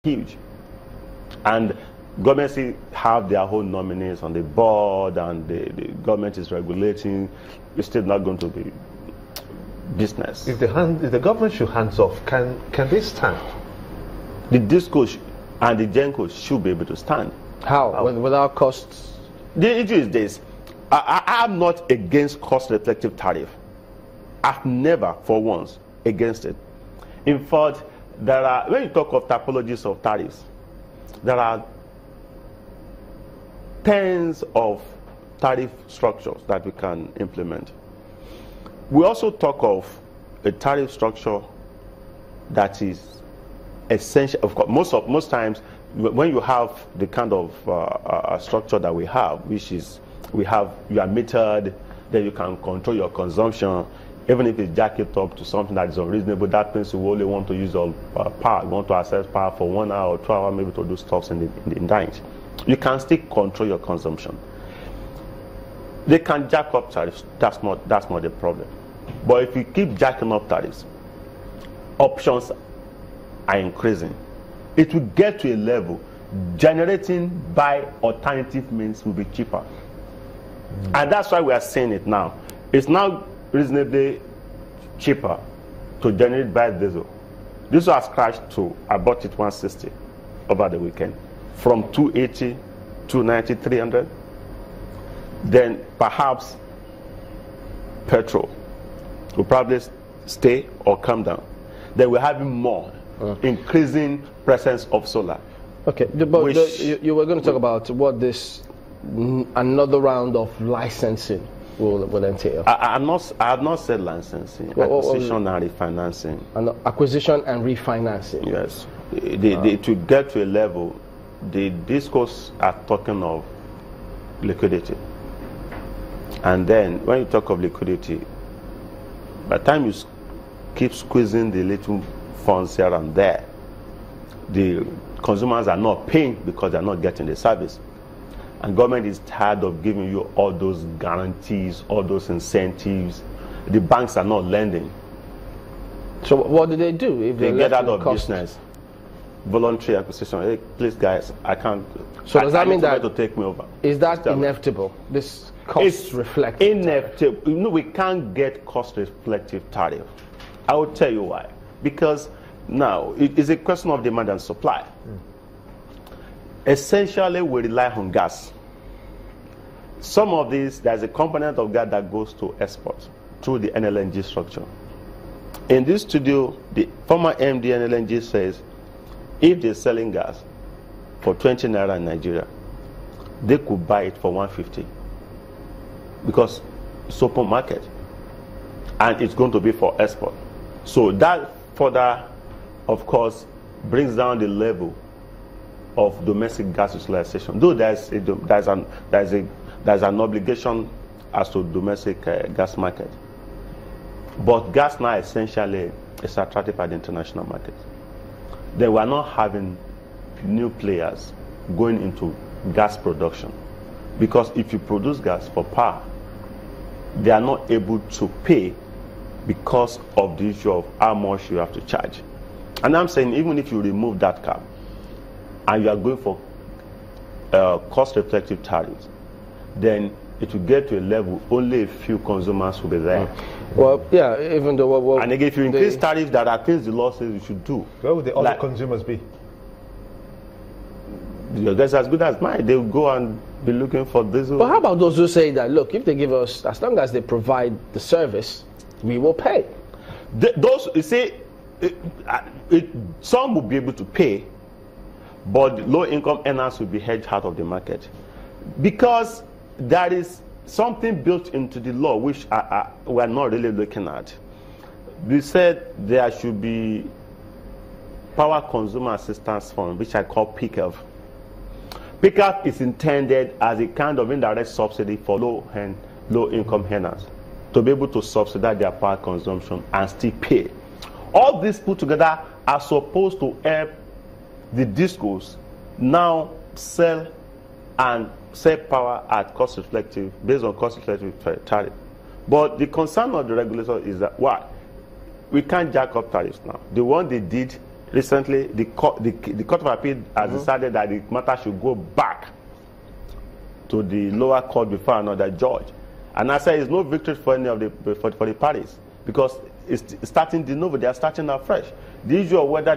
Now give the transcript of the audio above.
huge. And governments have their own nominees on the board, and the government is regulating. It's still not going to be business. If the government should hands off, can they stand? The discos and the gencos should be able to stand. How? Without costs? The issue is this. I'm not against cost-reflective tariff. I've never, for once, against it. In fact, when you talk of typologies of tariffs, there are tens of tariff structures that we can implement. We also talk of a tariff structure that is essential. Of course, most times, when you have the kind of structure that we have, which is you are metered, then you can control your consumption. Even if it's jack it up to something that is unreasonable, that means you only want to use all power. You want to access power for 1 hour or 2 hours, maybe to do stocks in the night. You can still control your consumption. They can jack up tariffs. That's not the problem. But if you keep jacking up tariffs, options are increasing. It will get to a level generating by alternative means will be cheaper. And that's why we are seeing it now. It's now reasonably cheaper to generate by diesel. This was crashed to, I bought it 160 over the weekend, from 280, 290, 300. Then perhaps petrol will probably stay or come down. Then we're having more increasing presence of solar. Okay, but you were going to talk about what this another round of licensing will entail. I have not said licensing. Acquisition and refinancing. Acquisition and refinancing. Yes. To get to a level, the discourse are talking of liquidity. And then when you talk of liquidity, by the time you keep squeezing the little funds here and there, the consumers are not paying because they're not getting the service. And government is tired of giving you all those guarantees, all those incentives. The banks are not lending. So what do they do if they get out of business? Voluntary acquisition. Hey, please, guys, I can't. So does that mean that to take me over? Is that inevitable? This cost reflective? Inevitable. You know, we can't get cost reflective tariff. I will tell you why. Because now it is a question of demand and supply. Essentially, we rely on gas. Some of these, there's a component of gas that goes to export through the NLNG structure. In this studio, the former MD NLNG says, if they're selling gas for 20 naira in Nigeria, they could buy it for 150 because it's open market and it's going to be for export. So that further, of course, brings down the level of domestic gas utilization. Though there's an obligation as to domestic gas market, but gas now essentially is attractive by the international market. Then we are not having new players going into gas production, because if you produce gas for power, they are not able to pay because of the issue of how much you have to charge. And I'm saying even if you remove that cap and you are going for cost-reflective tariffs, then it will get to a level only a few consumers will be there. Well, yeah, even though... and again, if you increase tariffs, there are things the law says you should do. Where would the other consumers be? Your guess as good as mine. They will go and be looking for this. But how about those who say that, look, if they give us, as long as they provide the service, we will pay? Those, you see, some will be able to pay, but low-income earners will be hedged out of the market. Because there is something built into the law which we are not really looking at. We said there should be Power Consumer Assistance Fund, which I call PCAF. PCAF is intended as a kind of indirect subsidy for low-income earners to be able to subsidize their power consumption and still pay. All this put together are supposed to help the discos now sell power at cost-reflective, based on cost-reflective tariff. But the concern of the regulator is that, why? We can't jack up tariffs now. The one they did recently the Court of Appeal has decided that the matter should go back to the lower court before another judge. And I say it's no victory for any of the for the parties, because it's starting de novo. They are starting afresh. The issue of whether